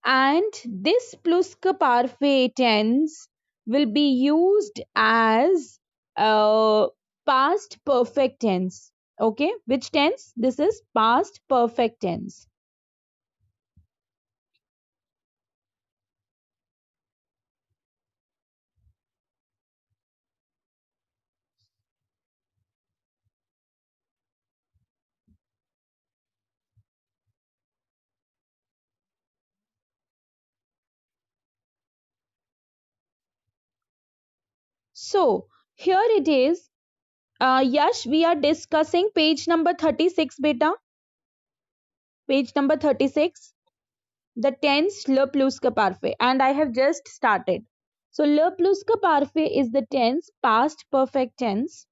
And this pluscuparfait tense will be used as past perfect tense. Okay, which tense? This is past perfect tense. So here it is. Yash, we are discussing page number 36, beta. Page number 36. The tense le plus que parfait, and I have just started. So le plus que parfait is the tense past perfect tense.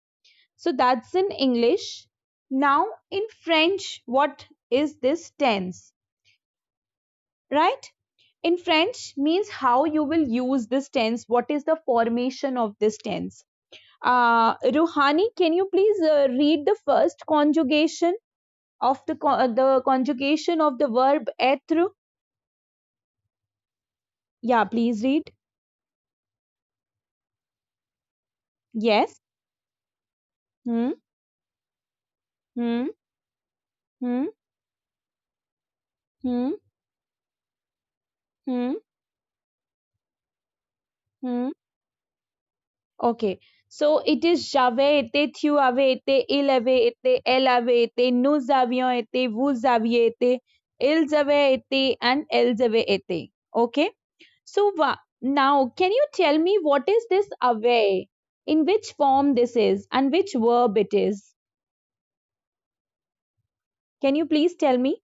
So that's in English. Now in French, what is this tense? Right? In French means how you will use this tense. What is the formation of this tense? Ruhani, can you please read the first conjugation of the conjugation of the verb être? Yeah, please read. Yes. Hmm. Hmm. Hmm. Hmm. Hmm. Hmm. Okay. So it is j'avais été, tu avais été, il avait été, elle avait été, nous avions été, vous aviez été, ils avaient été, and elles avaient été. Okay. So now, can you tell me what is this away? In which form this is and which verb it is? Can you please tell me?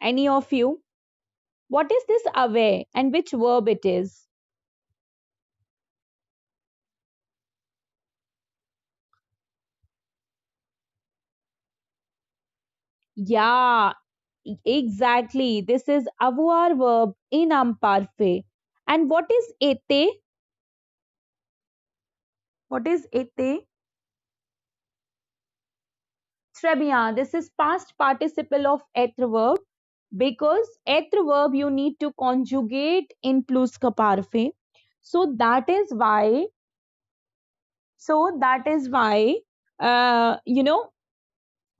Any of you? What is this away and which verb it is? Yeah, exactly. This is avoir verb in imparfait. And what is été? What is été? Très bien. This is past participle of être verb because être verb you need to conjugate in plus ka parfait. So that is why. So that is why.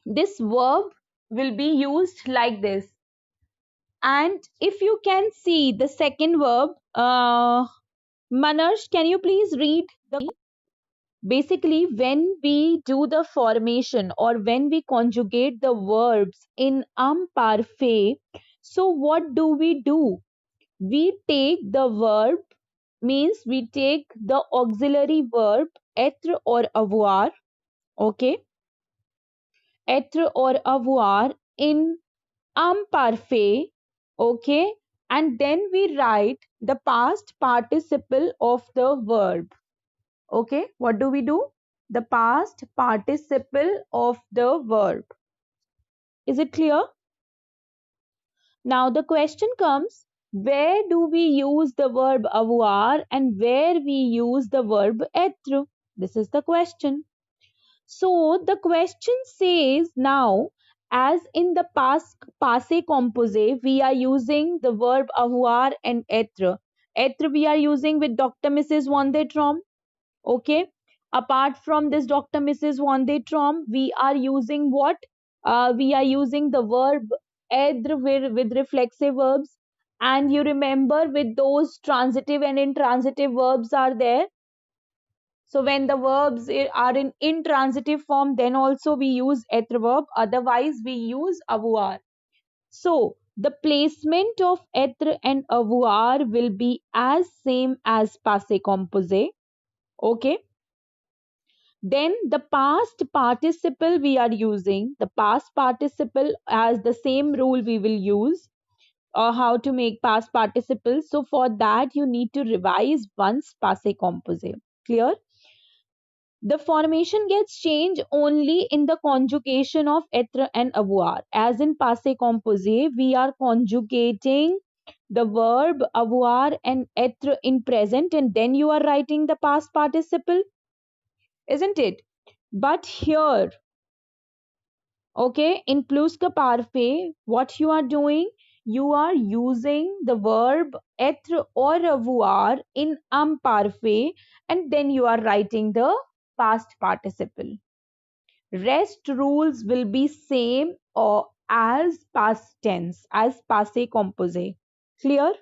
This verb will be used like this. And if you can see the second verb, Manarsh, can you please read the basically when we do the formation or when we conjugate the verbs in imparfait, so what do? We take the verb, means we take the auxiliary verb être or avoir, okay, être or avoir in imparfait, okay, and then we write the past participle of the verb. Okay, what do we do? The past participle of the verb. Is it clear? Now the question comes, where do we use the verb avoir and where we use the verb être? This is the question. So the question says now, as in the past passé composé, we are using the verb avoir and être. Être we are using with Dr. Mrs. Vandetrom. Okay. Apart from this Dr. Mrs. Vandetrom, we are using what? We are using the verb être with reflexive verbs. And you remember with those transitive and intransitive verbs are there. So when the verbs are in intransitive form, then also we use être verb. Otherwise, we use avoir. So the placement of être and avoir will be as same as passé composé. Okay. Then the past participle we are using, the past participle as the same rule we will use, or how to make past participles. So for that you need to revise once passé composé. Clear? The formation gets changed only in the conjugation of être and avoir. As in passé composé, we are conjugating the verb avoir and être in present, and then you are writing the past participle, isn't it? But here, Okay, in pluscuparfe, what you are doing? You are using the verb être or avoir in parfait, and then you are writing the past participle. Rest rules will be same or as past tense, as passé composé. Clear?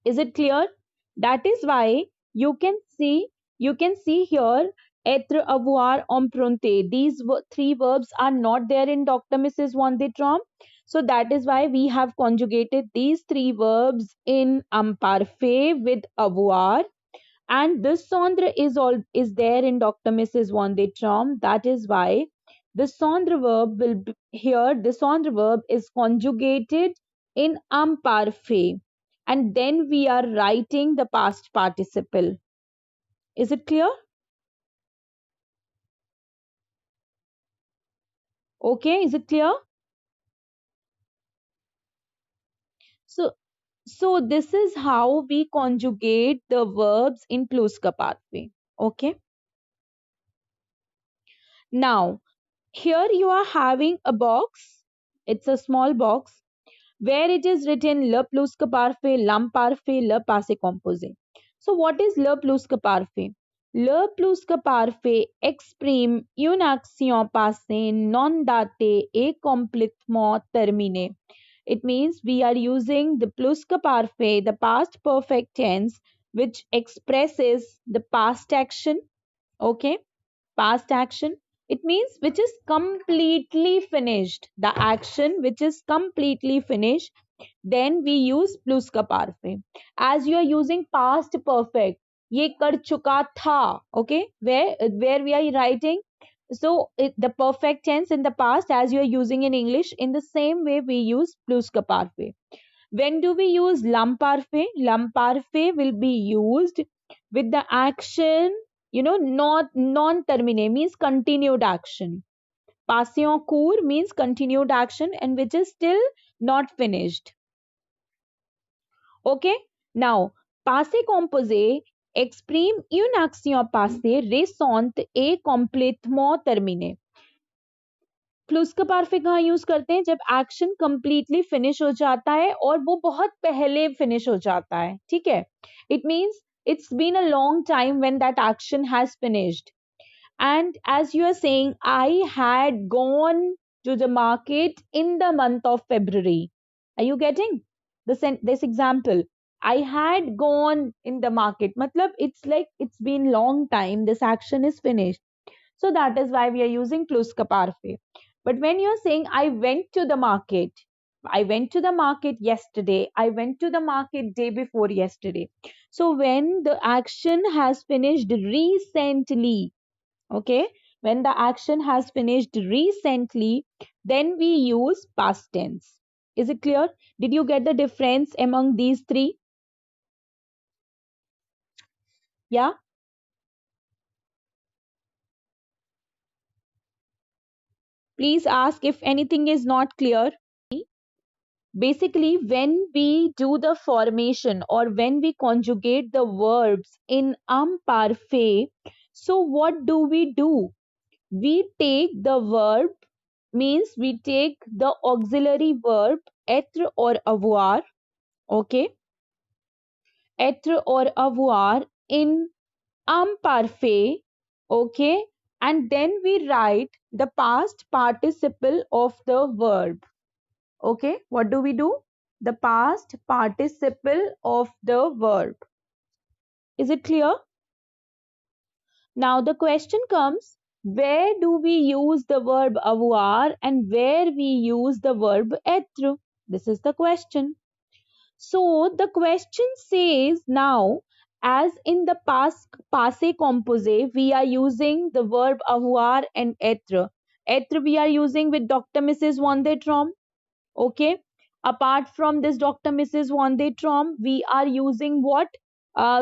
Is it clear? That is why you can see you can see here être, avoir, emprunter. These three verbs are not there in Dr. Mrs. Van de Trom. So that is why we have conjugated these three verbs in imparfait with avoir, and this sondre is there in Dr. Mrs. Van de Trom. That is why the sondre verb will be, here the sondre verb is conjugated in imparfait, and then we are writing the past participle. Is it clear? Okay, is it clear? So this is how we conjugate the verbs in pluscuparfe. Okay, now here you are having a box. It's a small box where it is written le pluscuparfe, l'imparfait, le passé composé. So what is le pluscuparfe? Le pluscuparfe exprime une action passée non datée et complètement terminée. It means we are using the pluscuparfe, the past perfect tense, which expresses the past action. Okay, past action, it means which is completely finished, the action which is completely finished, then we use pluscuparfe. As you are using past perfect, ye kar chuka tha. Okay, where we are writing, so the perfect tense in the past as you are using in English, in the same way we use pluscuparfe. When do we use l'imparfait? L'imparfait will be used with the action, not non-termine means continued action. Passé en cours means continued action and which is still not finished. Okay, now passé composé exprime une action passée récente et complètement terminée. प्लुस्कपार्फे कहाँ use करते हैं? जब action completely finish हो जाता है और वो बहुत पहले फिनिश हो जाता है. ठीक है, it means it's been a long time when that action has finished. And as you are saying, I had gone to the market in the month of February. Are you getting this example? I had gone in the market matlab it's like it's been long time this action is finished, so that is why we are using pluscuparfe. But when you're saying I went to the market, I went to the market yesterday, I went to the market day before yesterday. So when the action has finished recently, okay, when the action has finished recently, then we use past tense. Is it clear? Did you get the difference among these three? Yeah. Please ask if anything is not clear. Basically, when we do the formation or when we conjugate the verbs in imparfait, so what do? We take the verb, means we take the auxiliary verb être or avoir, okay, être or avoir in imparfait, okay, and then we write the past participle of the verb. Okay, what do we do? The past participle of the verb. Is it clear? Now the question comes, where do we use the verb avoir and where we use the verb être? This is the question. So the question says now, as in the past passé composé, we are using the verb avoir and être. Être we are using with Dr. Mrs. Van der Trom. Okay, apart from this Dr. Mrs. Van der Trom, we are using what?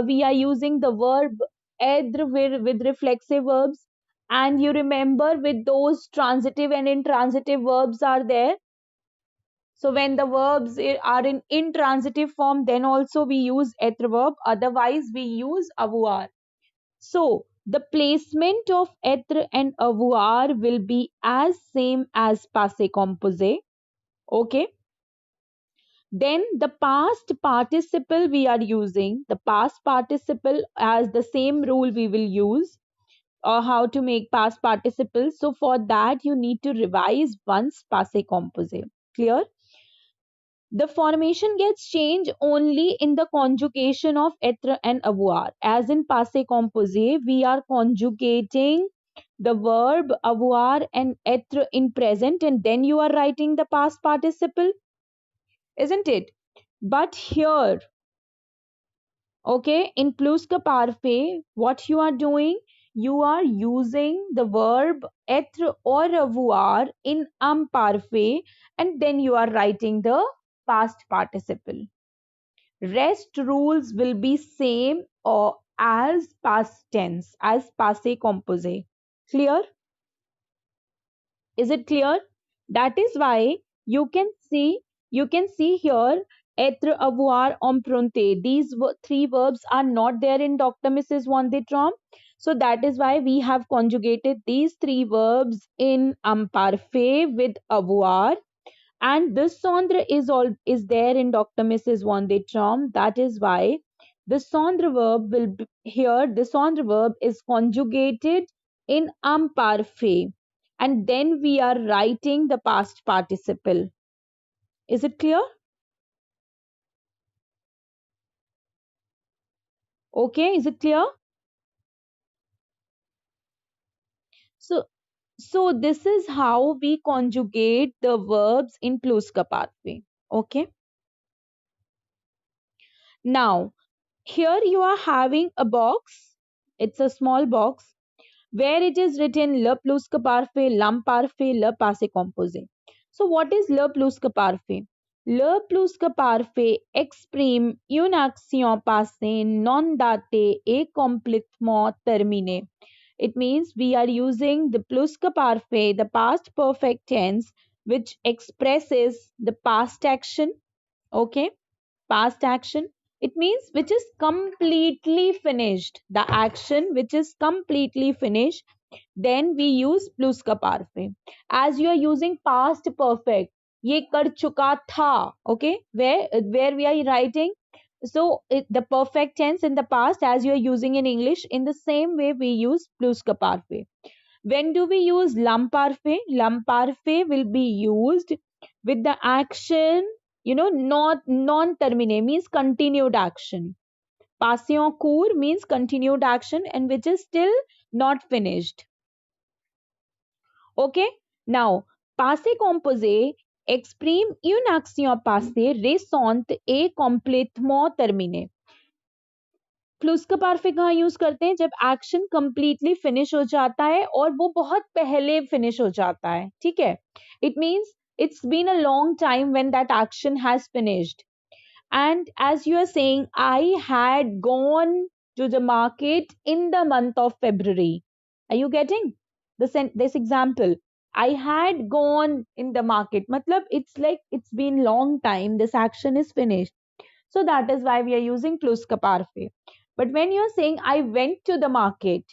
We are using the verb être with reflexive verbs, and you remember with those transitive and intransitive verbs are there. So when the verbs are in intransitive form, then also we use être verb, otherwise we use avoir. So the placement of être and avoir will be as same as passé composé. Okay. Then the past participle we are using, the past participle as the same rule we will use, or how to make past participles. So for that you need to revise once passé composé. Clear? The formation gets changed only in the conjugation of être and avoir. As in passé composé, we are conjugating the verb avoir and être in present, and then you are writing the past participle, isn't it? But here, okay, in plus que parfait, what you are doing? You are using the verb être or avoir in parfait, and then you are writing the past participle. Rest rules will be same or as past tense, as passé composé. Clear? Is it clear? That is why you can see here être, avoir, emprunter. These three verbs are not there in Dr. Mrs. Van de Trom. So that is why we have conjugated these three verbs in imparfait with avoir, and this sondre is there in Dr. Mrs. Van de Trom. That is why the sondre verb will be here. The sondre verb is conjugated in imparfait, and then we are writing the past participle. Is it clear? Okay, is it clear? So, so this is how we conjugate the verbs in pluscuparthy. Okay. Now, here you are having a box. It's a small box where it is written le plusque parfait, l'imparfait, le passé composé. So what is le plusque parfait? Le plusque parfait exprime une action passée non datée et complètement terminée. It means we are using the plusque parfait, the past perfect tense, which expresses the past action. Okay, past action, it means which is completely finished, the action which is completely finished, then we use plus ka parfait. As you are using past perfect, ye kar chuka tha, okay, where we are writing, so the perfect tense in the past as you are using in English, in the same way we use plus ka parfait. When do we use l'imparfait? L'imparfait will be used with the action, not non-termine means continued action. Passé en cours means continued action and which is still not finished. Okay? Now, passé composé exprime une action passée récente et complètement terminée. Plus का पार्फे कहाँ use करते हैं? जब action completely finish हो जाता है और वो बहुत पहले फिनिश हो जाता है. ठीक है? It means it's been a long time when that action has finished. And as you are saying, I had gone to the market in the month of February. Are you getting this example? I had gone in the market. Matlab, it's like it's been long time. This action is finished. So that is why we are using plus ka parfait. But when you're saying, I went to the market,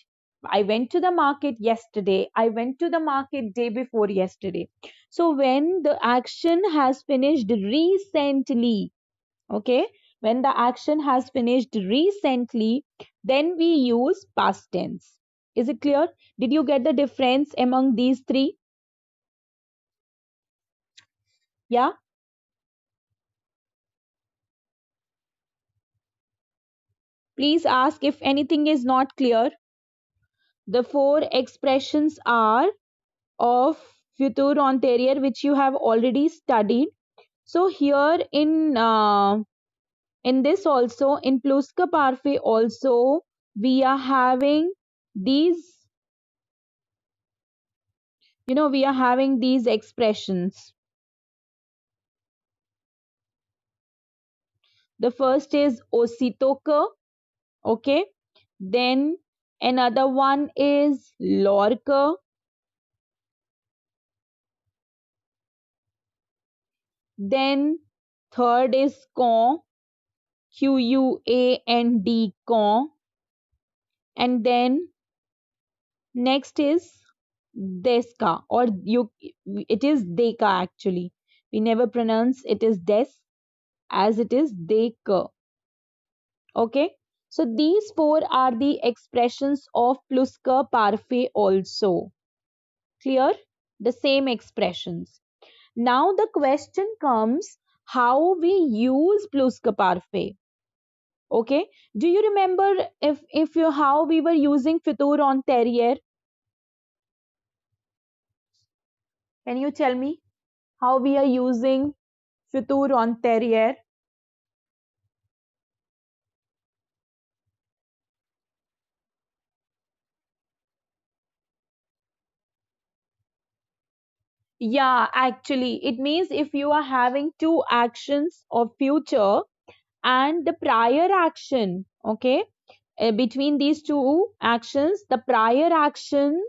I went to the market yesterday, I went to the market day before yesterday. So when the action has finished recently, okay, when the action has finished recently, then we use past tense. Is it clear? Did you get the difference among these three? Yeah? Please ask if anything is not clear. The four expressions are of future anterior which you have already studied. So here in this also, in pluska parfait also, we are having these, we are having these expressions. The first is ositoka, okay, then another one is lorca, then third is con, QUAND con, and then Next is deska, or you, it is deka actually. We never pronounce it is des, as it is deka. Okay. So these four are the expressions of pluska parfait also. Clear? The same expressions. Now the question comes, how we use pluska parfait. Okay. Do you remember if you how we were using fitur on terrier? Can you tell me how we are using fitur on terrier? Yeah, actually, it means if you are having two actions of future and the prior action, okay, between these two actions, the prior action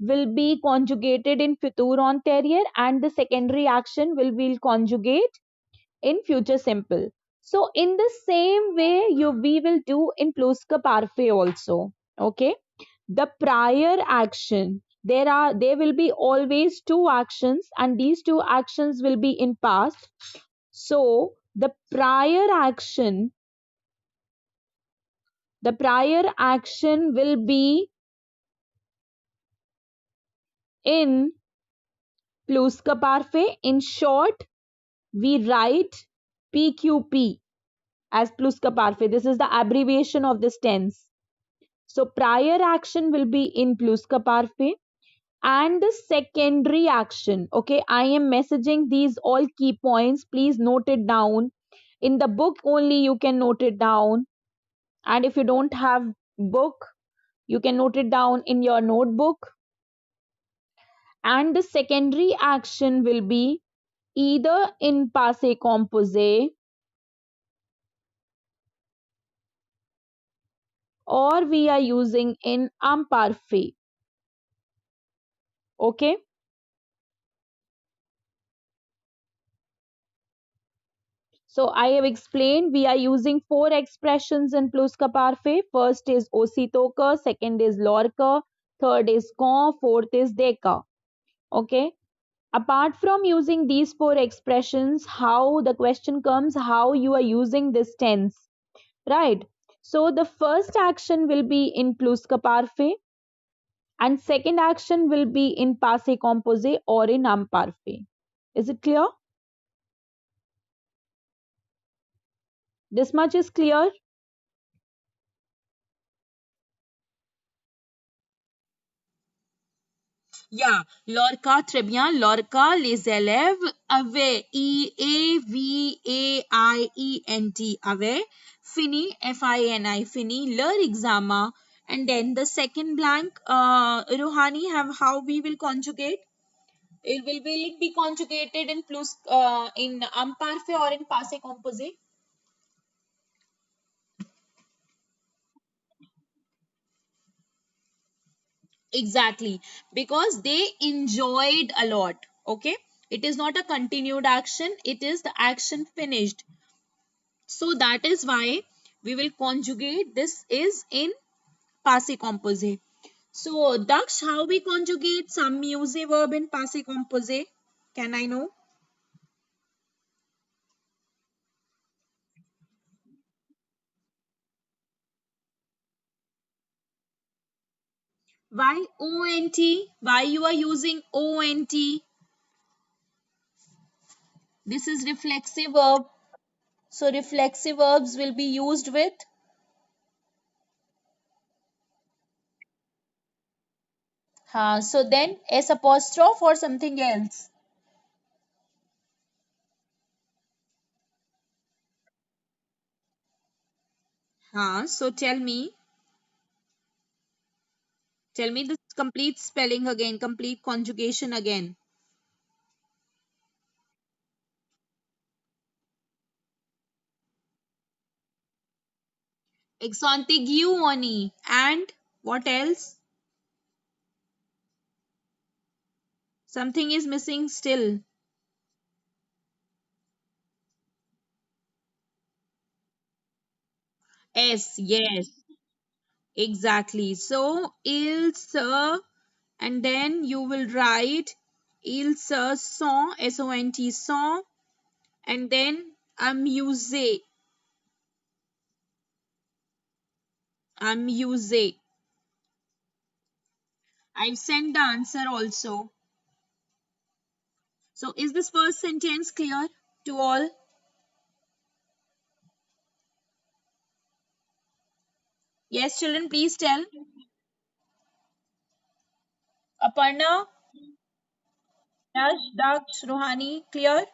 will be conjugated in future on terrier and the secondary action will be conjugate in future simple. So in the same way we will do in pluska parfait also. Okay, the prior action, there will be always two actions and these two actions will be in past. So the prior action will be in pluska parfait. In short, we write pqp as pluska parfait. This is the abbreviation of this tense. So prior action will be in pluska parfait and the secondary action. Okay, I am messaging these all key points. Please note it down. In the book only you can note it down, and if you don't have book, you can note it down in your notebook. And the secondary action will be either in passé composé or we are using in imparfait. Okay, so I have explained we are using four expressions in pluska parfait. First is ositoka, second is lorca, third is con, fourth is deca. Okay, apart from using these four expressions, how the question comes, how you are using this tense, right? So the first action will be in pluska parfait and second action will be in passé composé or in imparfait. Is it clear? This much is clear. Yeah, Lorca, très bien. Lorca, les élèves avaient E-A-V-A-I-E-N-T, avaient fini, F-I-N-I, fini, leur examen. And then the second blank, Ruhani, have how we will conjugate? Will it be conjugated in plus, in imparfait or in passé composé? Exactly, because they enjoyed a lot. Okay, it is not a continued action, it is the action finished. So that is why we will conjugate this is in passé composé. So Daksh, how we conjugate some musy verb in passé composé? Can I know? Why ONT? Why you are using ONT? This is reflexive verb. So reflexive verbs will be used with so then S apostrophe or something else. So tell me this complete spelling again, complete conjugation again. Exontiguoni and what else? Something is missing still. S, yes, exactly. So, ils se and then you will write il se sent, S-O-N-T, sent, and then amusé, amusé. I've sent the answer also. So is this first sentence clear to all? Yes, children, please tell. Aparna, Yash, Daksh, Rohani, clear?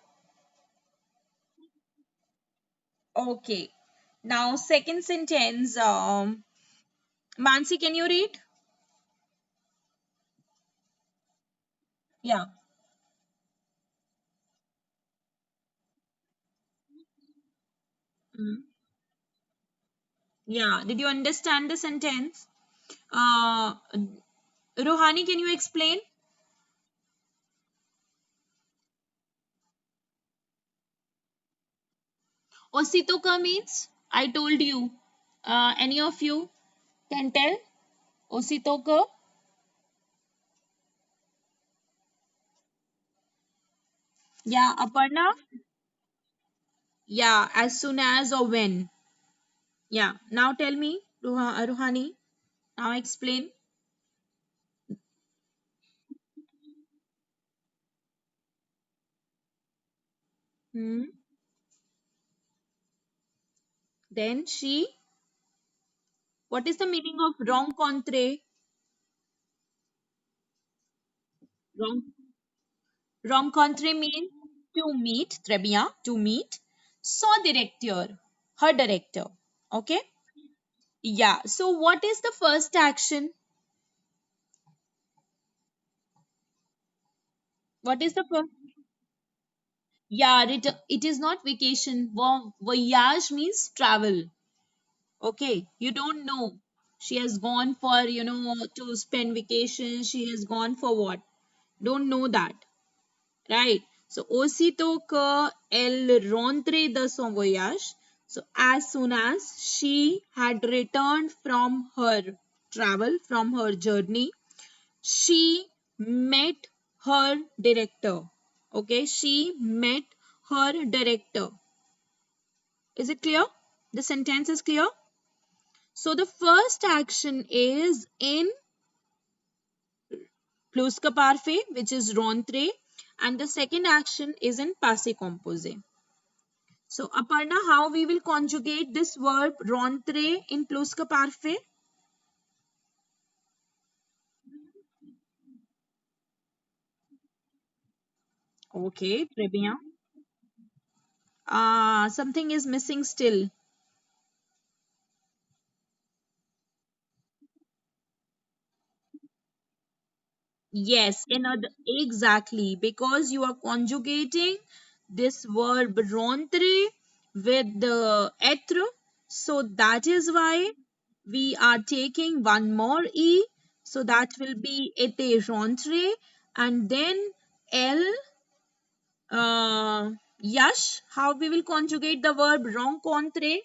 Okay. Now, second sentence. Mansi, can you read? Yeah. Mm. Yeah. Did you understand the sentence? Uh, Rohani, can you explain? Ositoka means? I told you. Any of you can tell? Ositoka? Yeah. Aparna? Yeah. As soon as or when? Yeah. Now tell me, Rohani. Now explain. Hmm. Then she. What is the meaning of rencontre? Ren- Rencontre means to meet, très bien, to meet. Son directeur, her director. Okay? Yeah. So what is the first action? What is the first? Yeah, it is not vacation. Voyage means travel. Okay, you don't know. She has gone for, to spend vacation. She has gone for what? Don't know that. Right? So, aussitôt que elle rentre de son voyage, so as soon as she had returned from her travel, from her journey, she met her director. Okay, she met her director. Is it clear? The sentence is clear? So, the first action is in plusque parfait, which is rentre, and the second action is in passé composé. So, Aparna, how we will conjugate this verb rentre in plusque parfait? Okay, très bien. Something is missing still. Yes, exactly, because you are conjugating this verb rentre with the être. So that is why we are taking one more e. So that will be était rentré, and then l. Yash, how we will conjugate the verb rencontrer?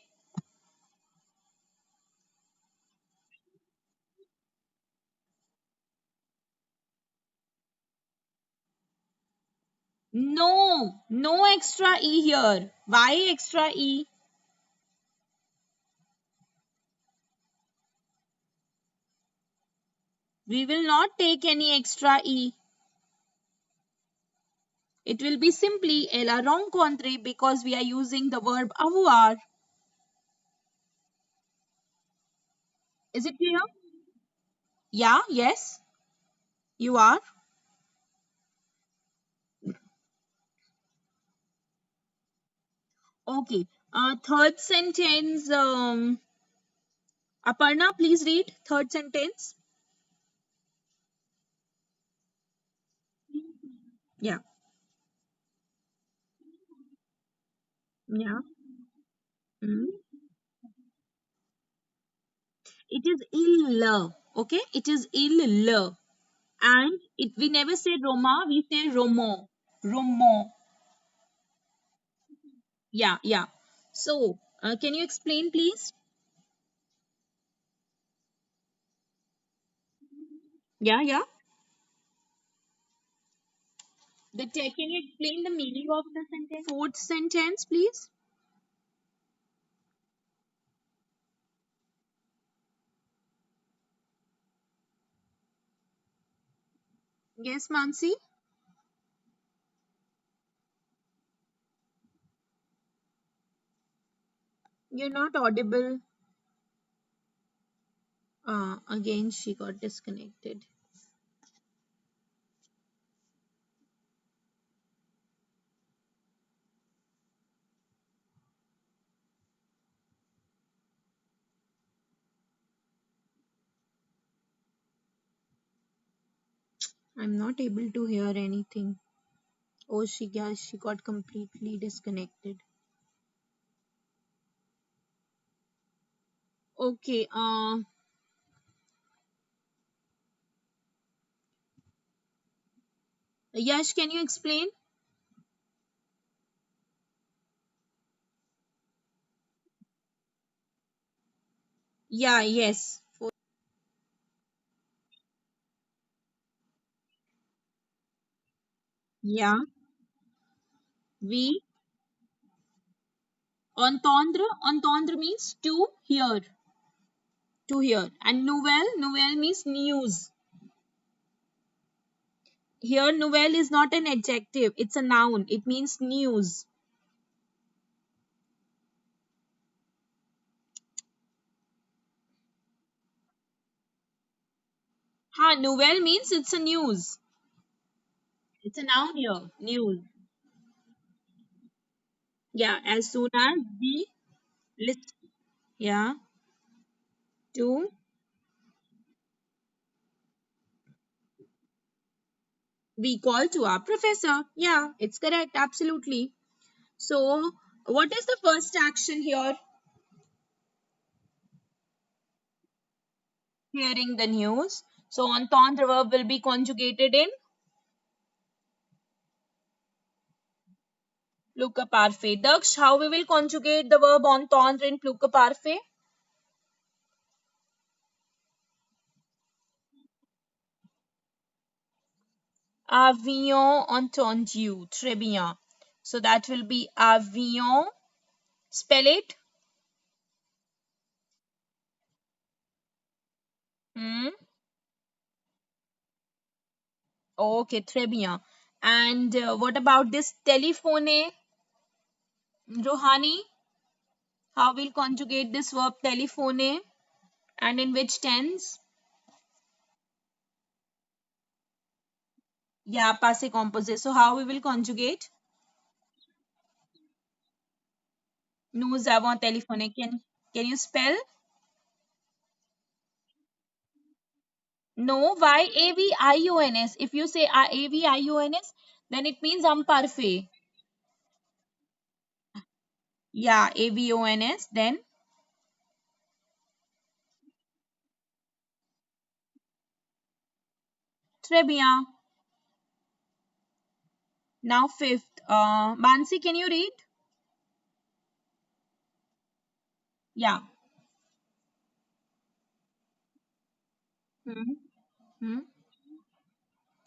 No, no extra e here. Why extra e? We will not take any extra e. It will be simply elle a rencontré because we are using the verb avoir. Is it clear? Yeah, yes, you are. Okay. Third sentence. Aparna, please read third sentence. Yeah, yeah. Mm. It is ill. Okay, it is ill. And it we never say Roma, we say Romo. Romo. Yeah, yeah. So, can you explain, please? Yeah, yeah. Can you explain the meaning of the sentence? Fourth sentence, please. Yes, Mansi. You're not audible. Again, she got disconnected. I'm not able to hear anything. Oh, she got completely disconnected. Okay. Yash, can you explain? Yeah. Yes. Yeah. We entendre. Entendre means to hear. To hear. And nouvelle. Nouvelle means news. Here, nouvelle is not an adjective. It's a noun. It means news. Ha. Nouvelle means it's a news. It's a noun here. News. Yeah. As soon as we list. Yeah. To. We call to our professor. Yeah. It's correct. Absolutely. So, what is the first action here? Hearing the news. So, entendre verb will be conjugated in plural parfait. Daksh, how we will conjugate the verb entendre in plural parfait? Avions entendu. Très bien. So, that will be avions. Spell it. Hmm. Okay, très bien. And what about this telephone? Rohani, how will conjugate this verb telephone? And in which tense? Yeah, passé composé. So how we will conjugate? Nous avons téléphoné. Can you spell? No, why AVIONS? If you say AVIONS, then it means imperfect. Yeah, AVONS. Then très bien. Now fifth. Mansi, can you read? Yeah. Hmm. Hmm.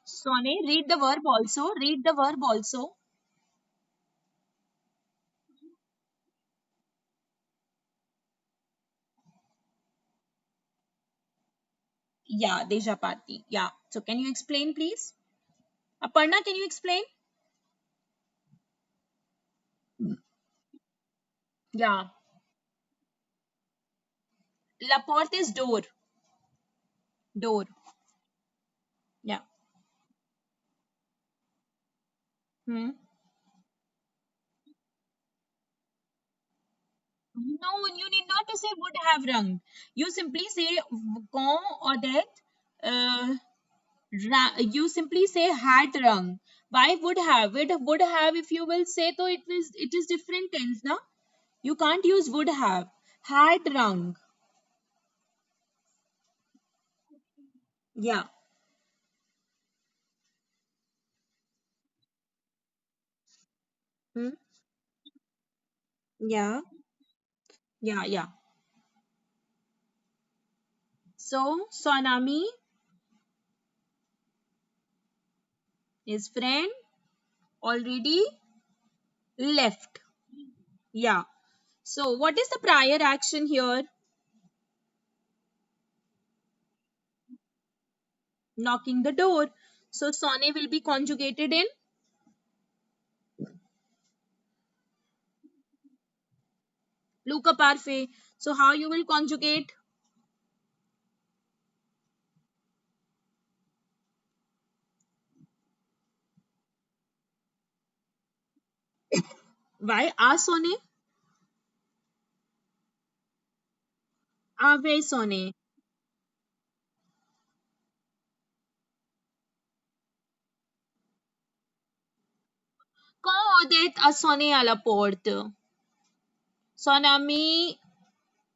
Sone, read the verb also. Read the verb also. Yeah, Deja Party. Yeah. So can you explain, please? Aparna, can you explain? Yeah. La porte is door. Door. Yeah. Hmm. No, you need not to say would have rung. You simply say con or that. You simply say had rung. Why would have? It would have if you will say so it is different tense, na? You can't use would have. Had rung. Yeah. Hmm? Yeah. Yeah. Yeah. So Sonami, his friend. already left. Yeah. So what is the prior action here? Knocking the door. So sonne will be conjugated in Luca Parfait. So how you will conjugate? Why? A sonne? Ave sonne. Quand Odette a sonné à la porte, son ami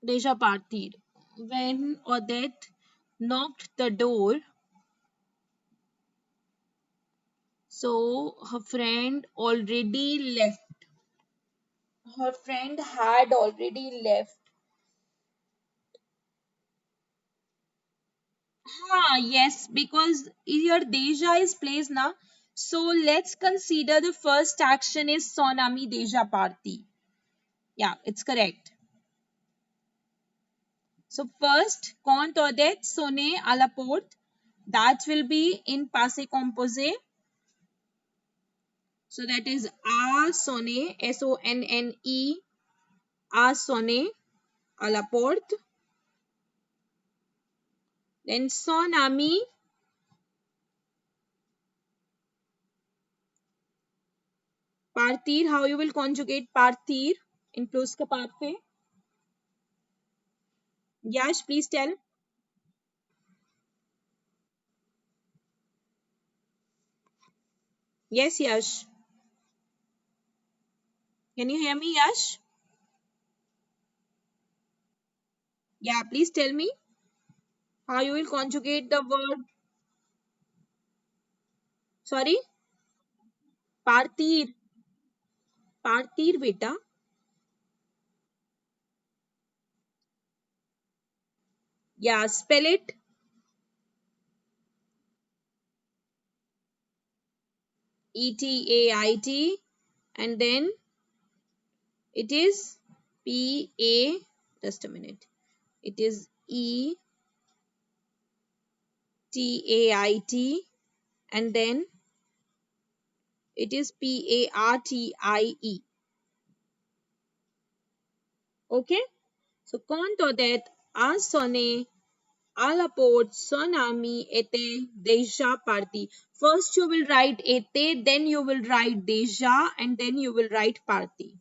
déjà partir. When Odette knocked the door, so her friend already left. Her friend had already left. Yes, because here Deja is placed now. So let's consider the first action is son ami Deja parti. Yeah, it's correct. So first, quand Odette sonne à la porte, that will be in passé composé. So that is a sonne, S-O-N-N-E, a sonne à la porte. Then son ami partir. How you will conjugate partir in plus ka parfait? Yash, please tell. Yes, Yash. Can you hear me, Yash? Yeah, please tell me how you will conjugate the word. Sorry, partir. Partir, beta. Yeah, spell it. E-T-A-I-T. And then it is P-A. Just a minute. It is E-T-A-I-T. And then it is P-A-R-T-I-E. Okay? So, quand Odette a sonné à la porte, son ami était déjà parti. First you will write était, then you will write déjà, and then you will write parti.